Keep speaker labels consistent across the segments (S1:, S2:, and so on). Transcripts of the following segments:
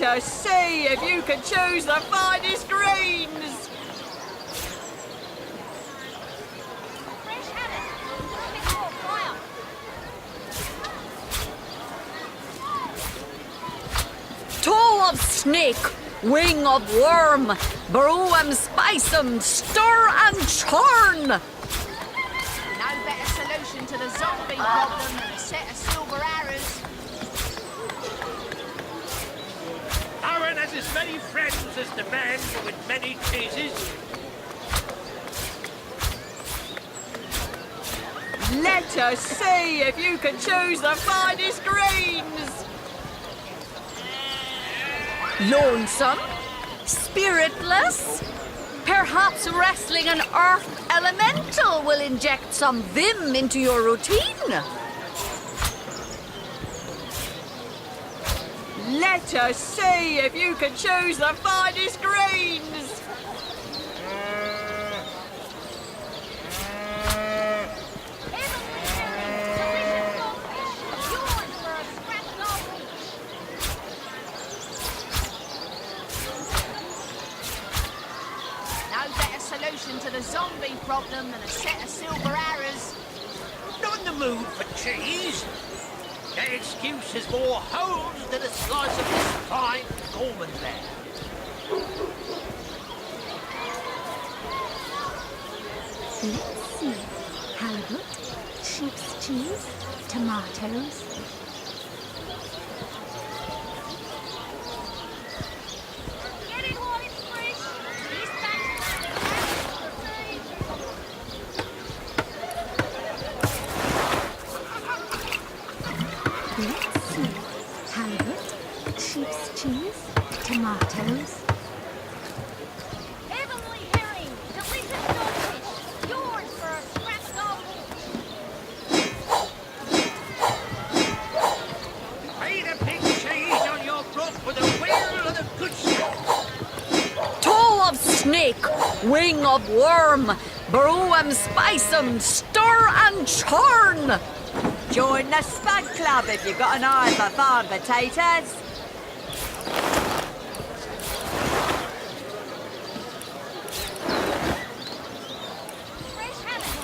S1: us see if you can choose the finest greens. Toe of snake, wing of worm, brew 'em, spice 'em, stir and churn.
S2: No better solution to the zombie problem than a set of silver arrows.
S3: Aaron has as many friends as the man with many cheeses.
S1: Let us see if you can choose the finest greens. Lonesome? Spiritless? Perhaps wrestling an earth elemental will inject some vim into your routine. Let us see if you can choose the finest greens.
S2: Solution to the zombie problem than a set of silver arrows.
S3: Not in the mood for cheese. That excuse has more holes than a slice of this fine almond there.
S4: Let's see. Halibut, sheep's cheese, tomatoes. Let's see. Halibut, sheep's cheese, tomatoes.
S2: Heavenly herring, delicious goldfish, yours for a scratch gold.
S3: Ain't a big cheese on your block with a wheel of the good stuff.
S1: Toe of snake, wing of worm, brew 'em, spice 'em, stir and churn. Join the Spud Club if you've got an eye for farm potatoes.
S2: Fresh haddock,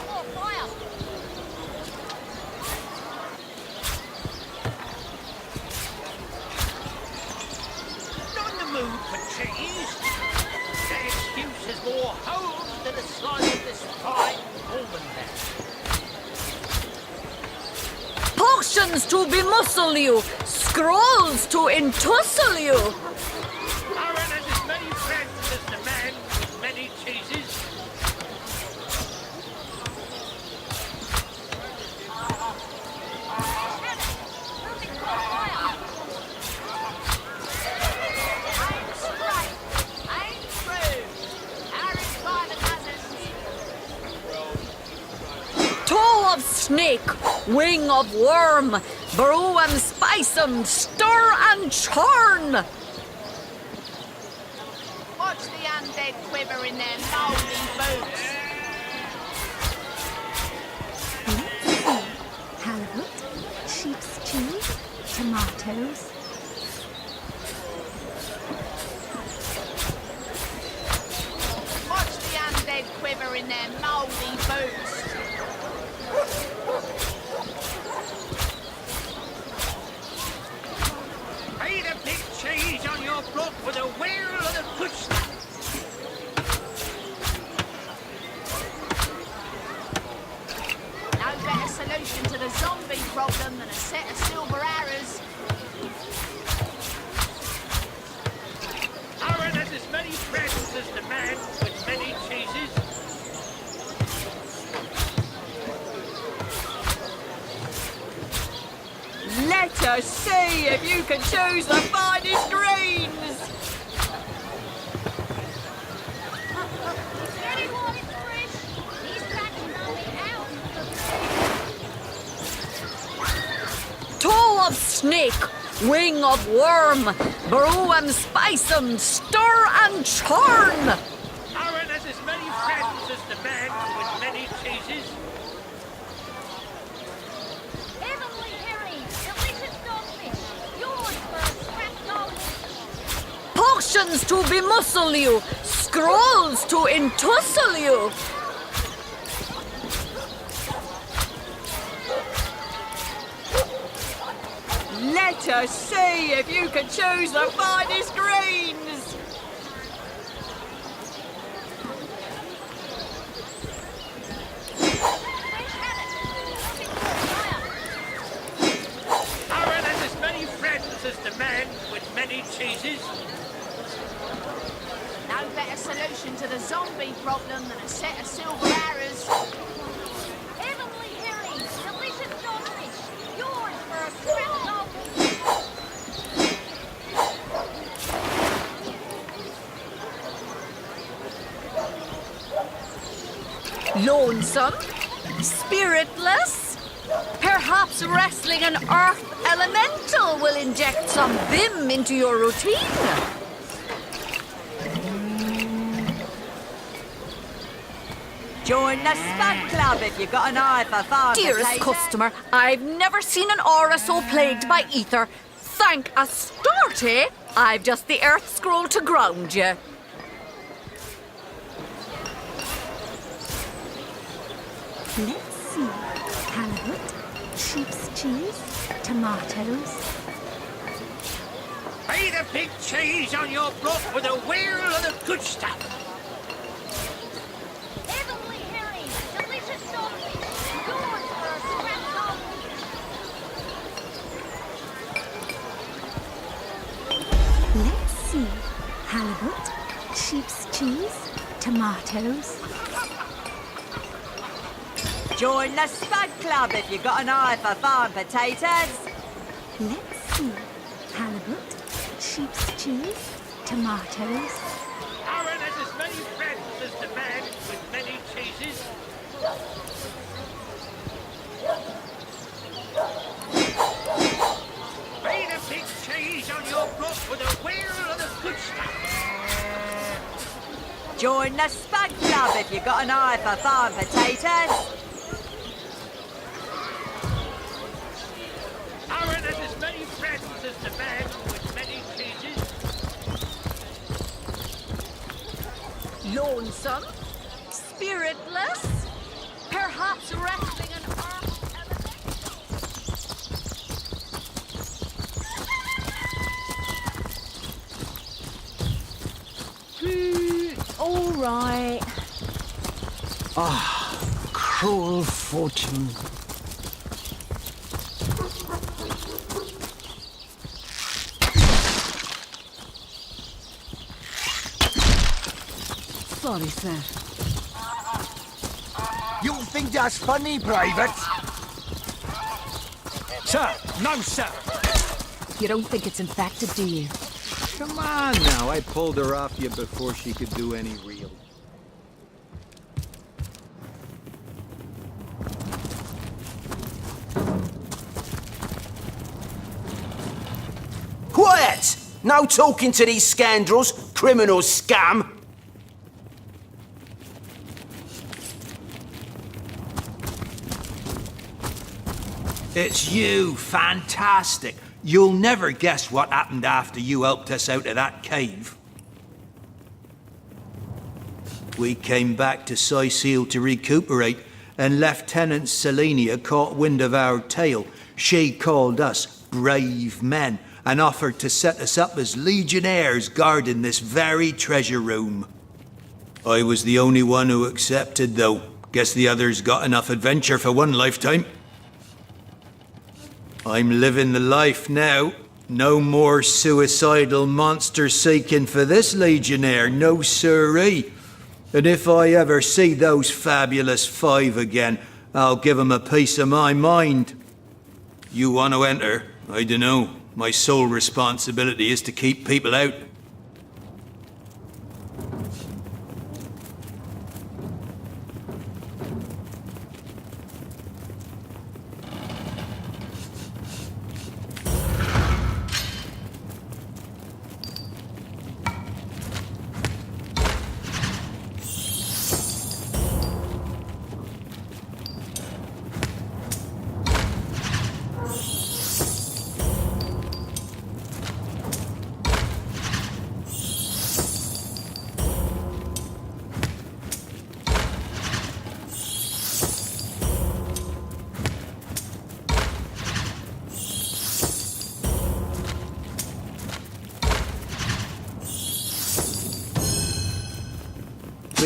S2: or fire.
S3: Not in the mood for cheese. That excuse has more holes than a slice of this fine almond there.
S1: Potions to bemuscle you, scrolls to entussle you.
S3: Aaron has as many friends as the man with many cheeses.
S1: Toe of snake, wing of worm, brew 'em, spice 'em, stir and churn.
S2: Watch the undead quiver in their mouldy boots.
S4: Let's see. Halibut, sheep's cheese, tomatoes.
S2: Watch the undead quiver in their mouldy boots.
S3: Ain't a big cheese on your block with a wheel of the good stuff.
S2: No better solution to the zombie problem than a set of silver arrows.
S3: Aaron has as many friends as the man with many cheeses.
S1: Let us see if you can choose the finest greens.
S2: Anyone is fresh? These packs are out.
S1: Toe of snake, wing of worm, brew 'em, spice 'em, stir and churn.
S3: Aaron has as many friends as the man with many cheeses.
S2: Heavenly herring, delicious goldfish, yours for a scratch gold.
S1: Potions to bemuscle you, scrolls to entussle you. Let us see if you can choose the finest greens.
S3: Aaron has as many friends as the man with many cheeses.
S2: No better solution to the zombie problem than a set of silver arrows.
S5: Heavenly hearing, delicious goldfish, yours for a scrap of...
S1: Lonesome? Spiritless? Perhaps wrestling an earth elemental will inject some vim into your routine. Join the Spud Club if you've got an eye for farm Dearest potato. Customer, I've never seen an aura so plagued by ether. Thank Astarte, I've just the earth scroll to ground you.
S4: Let's see. Halibut, sheep's cheese, tomatoes.
S3: Pay the big cheese on your block with a wheel of the good stuff.
S5: Heavenly hearing, delicious goldfish, yours for a scrap of...
S4: Let's see. Halibut, sheep's cheese, tomatoes.
S1: Join the Spud Club if you've got an eye for farm potatoes.
S4: Let's see. Halibut, sheep's cheese, tomatoes.
S3: Aaron has as many friends as the man with many cheeses. Pay the big cheese on your block with a wheel of the good stuff.
S1: Join the Spud Club if you've got an eye for farm potatoes.
S3: Aaron has as many friends as the man with many cheeses.
S1: Lonesome? Spiritless? Perhaps wrestling an earth elemental. All right.
S6: Cruel fortune.
S1: Sorry, sir.
S6: You think that's funny, Private?
S7: Sir, no, sir.
S1: You don't think it's infected, do you?
S7: Come on now, I pulled her off you before she could do any real.
S6: Quiet! No talking to these scoundrels, criminal scum! It's you, fantastic. You'll never guess what happened after you helped us out of that cave. We came back to Sicil to recuperate, and Lieutenant Selenia caught wind of our tale. She called us brave men and offered to set us up as legionnaires guarding this very treasure room. I was the only one who accepted, though. Guess the others got enough adventure for one lifetime. I'm living the life now. No more suicidal monster seeking for this legionnaire, no siree. And if I ever see those fabulous five again, I'll give 'em a piece of my mind. You want to enter? I dunno. My sole responsibility is to keep people out.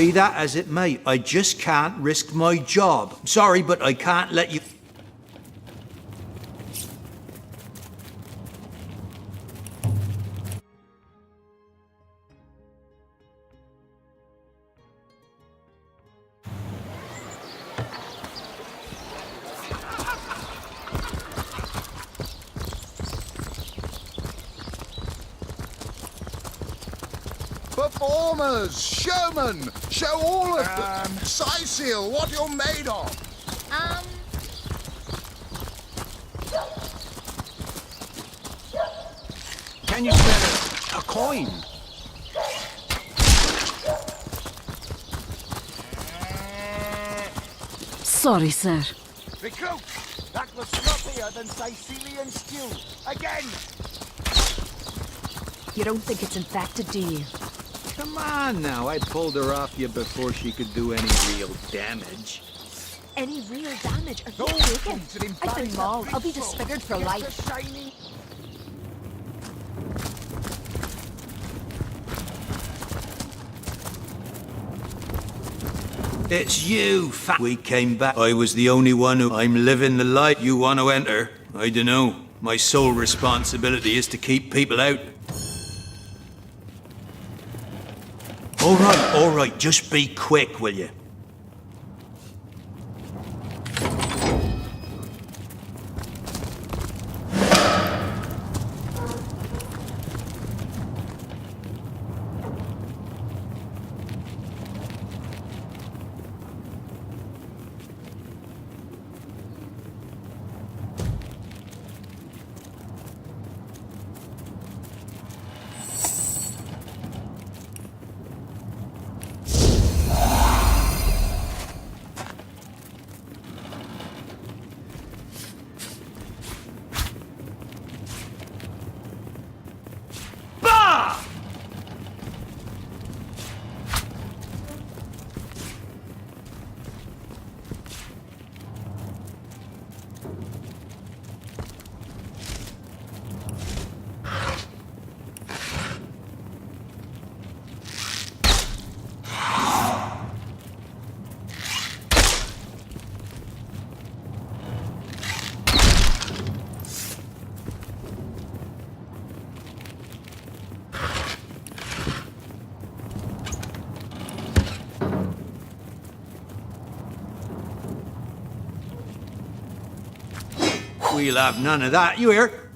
S6: Be that as it may, I just can't risk my job. Sorry, but I can't let you...
S8: Performers, showmen, show all of them. Seal, what you're made of.
S7: Can you spare a coin?
S1: Sorry, sir.
S3: Recruit! That was sloppier than Sicilian stew. Again!
S1: You don't think it's infected, do you?
S7: Come on now, I pulled her off you before she could do any real damage.
S1: Any real damage? Are you
S3: Those
S1: joking?
S3: points that
S1: I've been
S3: embarrass
S1: mauled.
S3: a
S1: I'll be
S3: people.
S1: disfigured for
S3: Get
S1: life.
S3: the shiny...
S6: It's you, We came back. I was the only one who... I'm living the life you want to enter. I dunno. My sole responsibility is to keep people out. All right, just be quick, will you? We'll have none of that, you hear?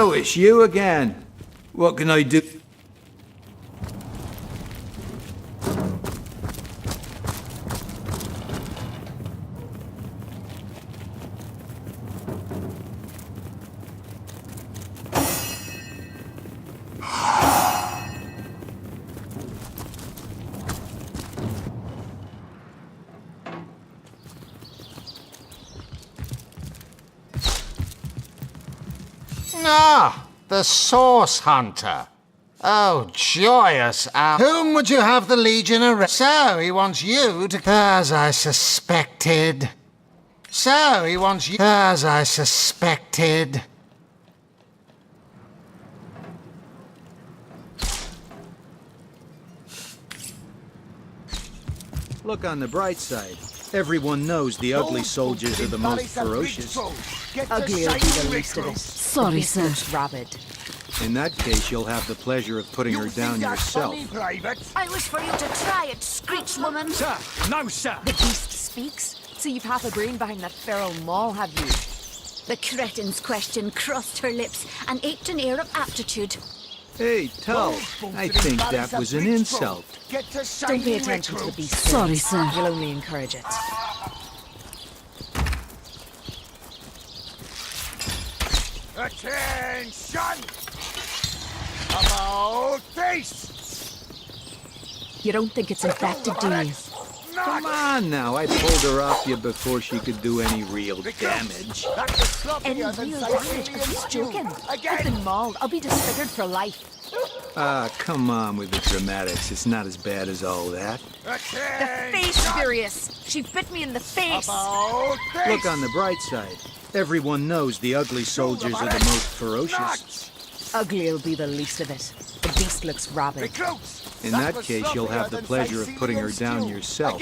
S6: Oh, it's you again. What can I do?
S9: Ah, the Source Hunter. Oh, joyous hour. Whom would you have the Legion arrest? So, he wants you to... As I suspected. So, he wants you... As I suspected.
S6: Look on the bright side. Everyone knows the ugly soldiers are the most ferocious.
S1: Ugly will be the least of it.
S4: Sorry, sir.
S1: Rabid.
S6: In that case, you'll have the pleasure of putting her down yourself.
S2: I wish for you to try it, screech woman.
S3: Sir, no, sir.
S1: The beast speaks, so you've half a brain behind that feral maul, have you?
S4: The cretin's question crossed her lips and aped an air of aptitude.
S6: Hey, Tull, I think that was an insult.
S1: Don't pay attention to the beast.
S4: Sorry, sir.
S1: You'll only encourage it.
S3: Attention! About face!
S1: You don't think it's infected, do you?
S6: Come on now, I pulled her off you before she could do any real damage.
S1: Any real damage? Are you joking? I've been mauled. I'll be disfigured for life.
S6: Ah, come on with the dramatics. It's not as bad as all that.
S1: The face, furious. She bit me in the face.
S6: Look on the bright side. Everyone knows the ugly soldiers are the most ferocious.
S1: Ugly'll be the least of it. The beast looks rabid.
S6: In that case, you'll have the pleasure of putting her down yourself.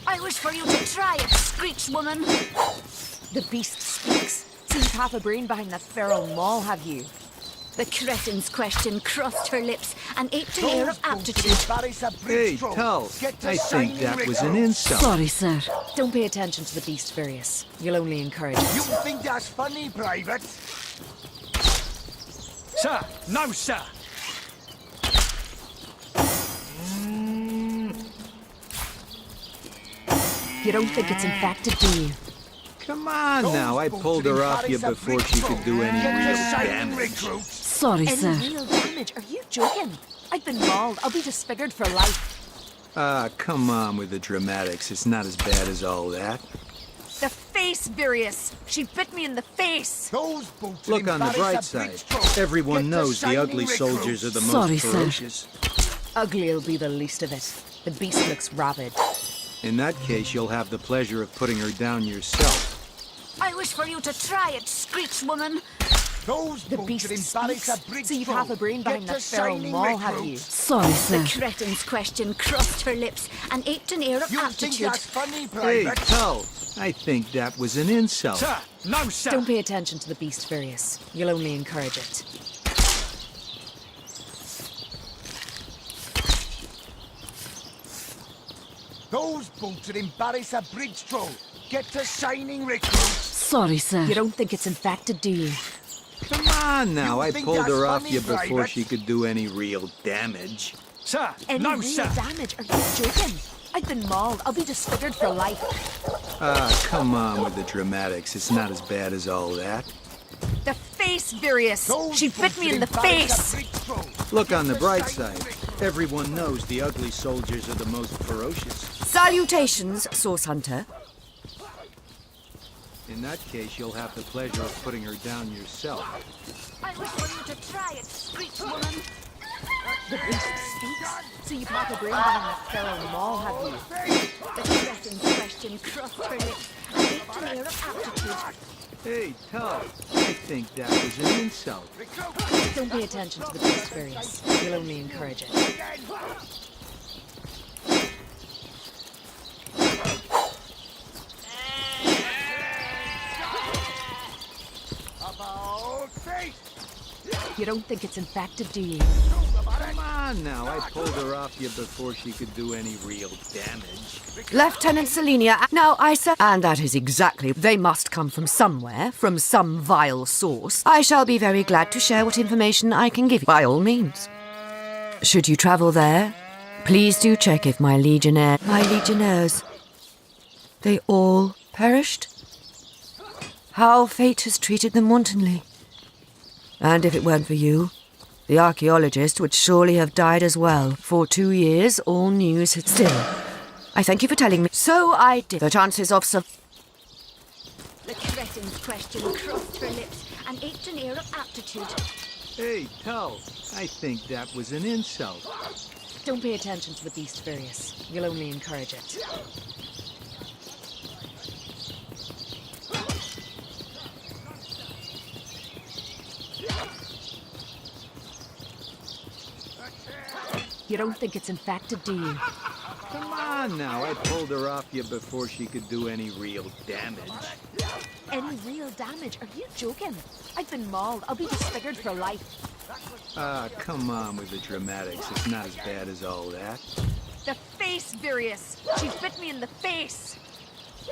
S4: I wish for you to try it, screech woman.
S1: The beast speaks, so you've half a brain behind that feral maul, have you?
S4: The cretin's question crossed her lips and aped an air of aptitude.
S6: Hey, Tull, I think that was an insult.
S4: Sorry, sir.
S1: Don't pay attention to the beast, Furious. You'll only encourage it.
S3: You think that's funny, Private? Sir, no, sir.
S1: You don't think it's infected, do you?
S6: Come on now, I pulled her off you before she could do any real damage.
S4: Sorry,
S1: Any
S4: sir.
S1: real damage? Are you joking? I've been mauled. I'll be disfigured for life.
S6: Ah, come on with the dramatics. It's not as bad as all that.
S1: The face, Furious. She bit me in the face.
S6: Look on the bright side. Everyone knows the ugly soldiers are the most
S4: Sorry, sir.
S6: ferocious.
S1: Ugly'll be the least of it. The beast looks rabid.
S6: In that case, you'll have the pleasure of putting her down yourself.
S4: I wish for you to try it, screech woman.
S1: The beast speaks, so you've half a brain behind that feral maul, have you?
S4: Sorry, sir. The cretin's question crossed her lips and aped an air of aptitude.
S6: Hey, Tull, I think that was an insult.
S3: Sir, no, sir.
S1: Don't pay attention to the beast, Furious. You'll only encourage it.
S3: Those boots would embarrass a bridge troll. Get to shining recruits.
S4: Sorry, sir.
S1: You don't think it's infected, do you?
S6: Come on now, I
S3: think
S6: pulled
S3: that's
S6: her off
S3: funny,
S6: you before
S3: Private?
S6: she could do any real damage.
S3: Sir,
S1: Any
S3: no,
S1: real
S3: sir.
S1: damage? Are you joking? I've been mauled. I'll be disfigured for life.
S6: Ah, come on with the dramatics. It's not as bad as all that.
S1: The face, Furious. She bit me in the face.
S6: Look on the bright side. Everyone knows the ugly soldiers are the most ferocious.
S1: Salutations, Source Hunter.
S6: In that case, you'll have the pleasure of putting her down yourself.
S4: I wish for you to try it, screech woman.
S1: The beast speaks, so you've half a brain behind that feral maul, have you?
S4: The cretin's question crossed her lips and aped an air of aptitude.
S6: Hey, Tull, I think that was an insult.
S1: Don't pay attention to the beast, Furious. You'll only encourage it. You don't think it's infected, do you?
S6: Come on now, I pulled her off you before she could do any real damage.
S1: Lieutenant Selenia. Now, Isa, and that is exactly. They must come from somewhere, from some vile source. I shall be very glad to share what information I can give you, by all means. Should you travel there, please do check if my legionnaires, they all perished. How fate has treated them wantonly. And if it weren't for you, the archaeologist would surely have died as well. For 2 years, all news had still. I thank you for telling me. So I did. The chances of
S4: The cretin's question crossed her lips and ached an air of aptitude.
S7: Hey, Tull, I think that was an insult.
S1: Don't pay attention to the beast, Various. You'll only encourage it. You don't think it's infected, do you?
S7: Come on now, I pulled her off you before she could do any real damage.
S1: Any real damage? Are you joking? I've been mauled. I'll be disfigured for life.
S7: Ah, come on with the dramatics. It's not as bad as all that.
S1: The face, Various. She bit me in the face.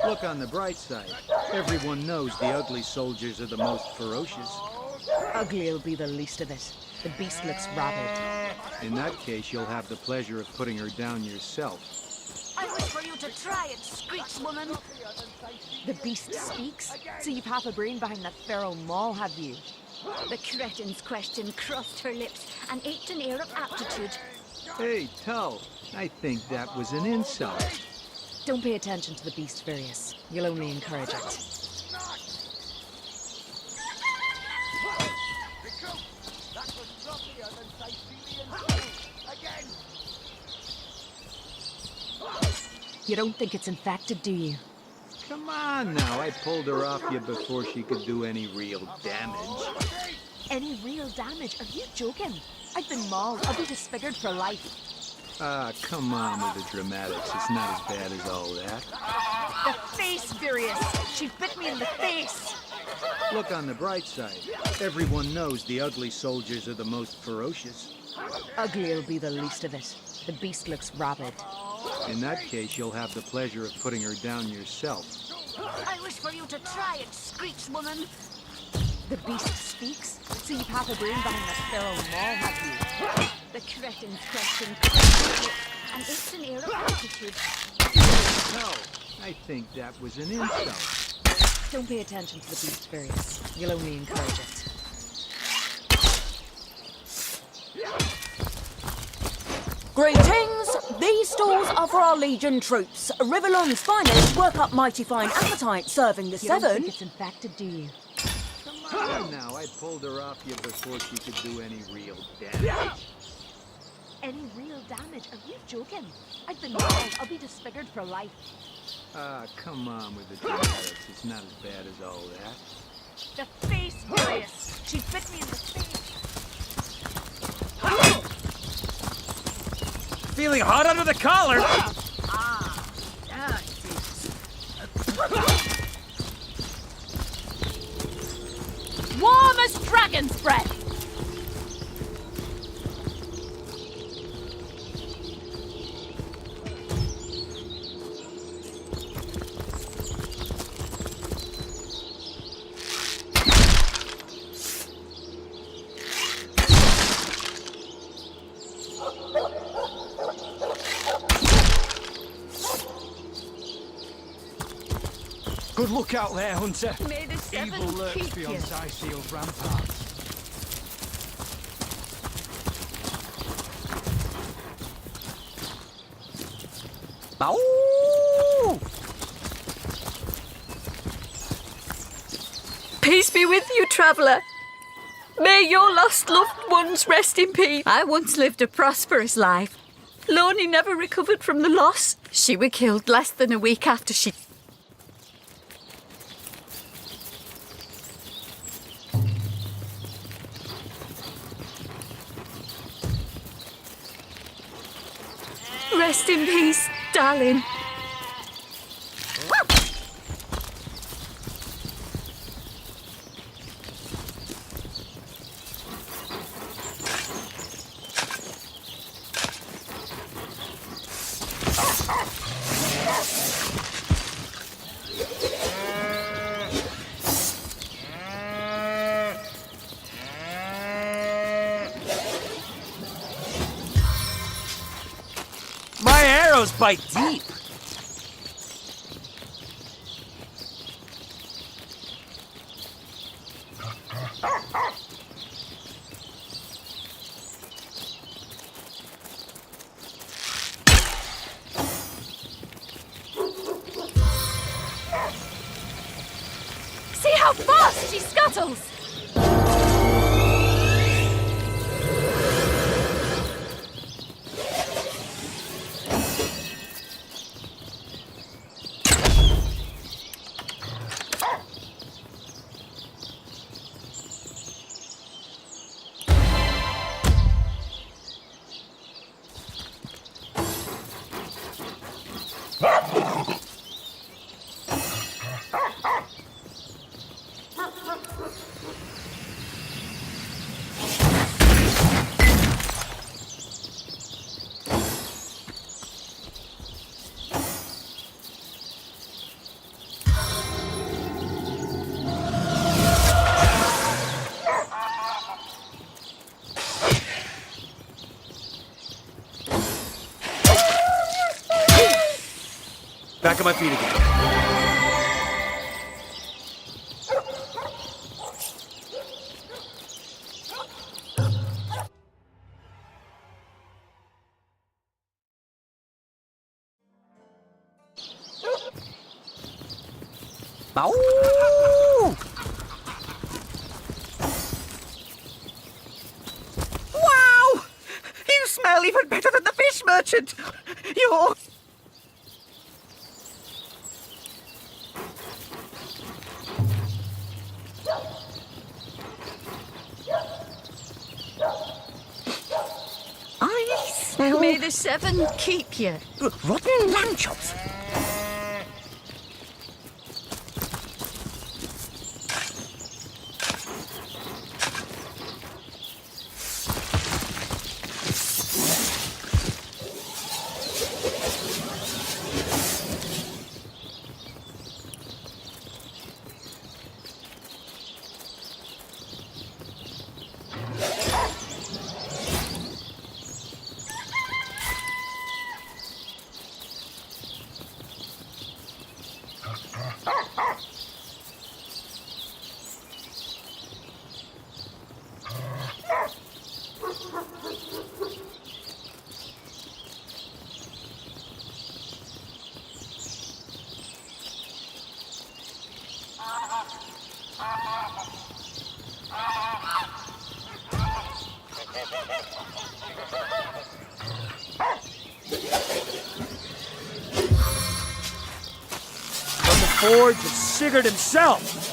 S7: Look on the bright side. Everyone knows the ugly soldiers are the most ferocious.
S1: Ugly'll be the least of it. The beast looks rabid.
S7: In that case, you'll have the pleasure of putting her down yourself.
S2: I wish for you to try it, screech woman.
S1: The beast speaks? So you've half a brain behind that feral maul, have you?
S4: The cretin's question crossed her lips and ached an air of aptitude.
S7: Hey, Tull, I think that was an insult.
S1: Don't pay attention to the beast, Various. You'll only encourage it. You don't think it's infected, do you?
S7: Come on now, I pulled her off you before she could do any real damage.
S1: Any real damage? Are you joking? I've been mauled. I'll be disfigured for life.
S7: Ah, come on with the dramatics. It's not as bad as all that.
S1: The face, Various. She bit me in the face.
S7: Look on the bright side. Everyone knows the ugly soldiers are the most ferocious.
S1: Ugly'll be the least of it. The beast looks rabid.
S7: In that case, you'll have the pleasure of putting her down yourself.
S2: I wish for you to try it, screech woman.
S1: The beast speaks? So you've half a brain behind that feral maul, have you?
S4: The cretin's question crossed her lips and ached an air of aptitude.
S7: No, I think that was an insult.
S1: Don't pay attention to the beast, Various. You'll only encourage it.
S10: Greetings! These stalls are for our Legion troops. Rivellon's finest work up mighty fine appetite serving the
S1: You don't
S10: seven.
S1: think it's infected, do you?
S7: Come on now, I pulled her off you before she could do any real damage.
S1: Any real damage? Are you joking? I've been mauled. I'll be disfigured for life.
S7: Ah, come on with the dramatics. It's not as bad as all that.
S1: The face, Various. She bit me in the face.
S3: Feeling hot under the collar.
S2: Warm as dragon's breath.
S3: Good luck out there, Hunter.
S4: May the seven
S3: Evil lurks
S4: keep
S3: beyond
S4: you.
S3: Iseal's ramparts.
S1: Peace be with you, traveller. May your lost loved ones rest in peace. I once lived a prosperous life. Lorne never recovered from the loss. She was killed less than a week after she... Rest in peace, darling.
S11: bite deep.
S10: See how fast she scuttles!
S11: Back on my feet again.
S3: Ow! Wow! You smell even better than the fish merchant! You're... I smell...
S1: May the seven keep you.
S3: rotten lamb chops.
S11: From the forge of Sigurd himself.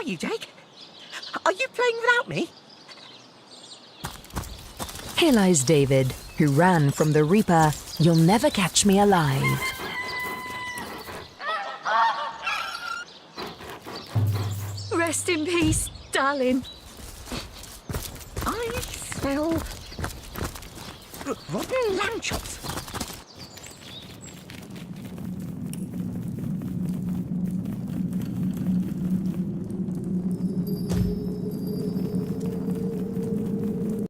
S3: You, Jake? Are you playing without me?
S12: Here lies David, who ran from the Reaper. You'll never catch me alive.
S10: Rest in peace, darling. I smell rotten lamb chops.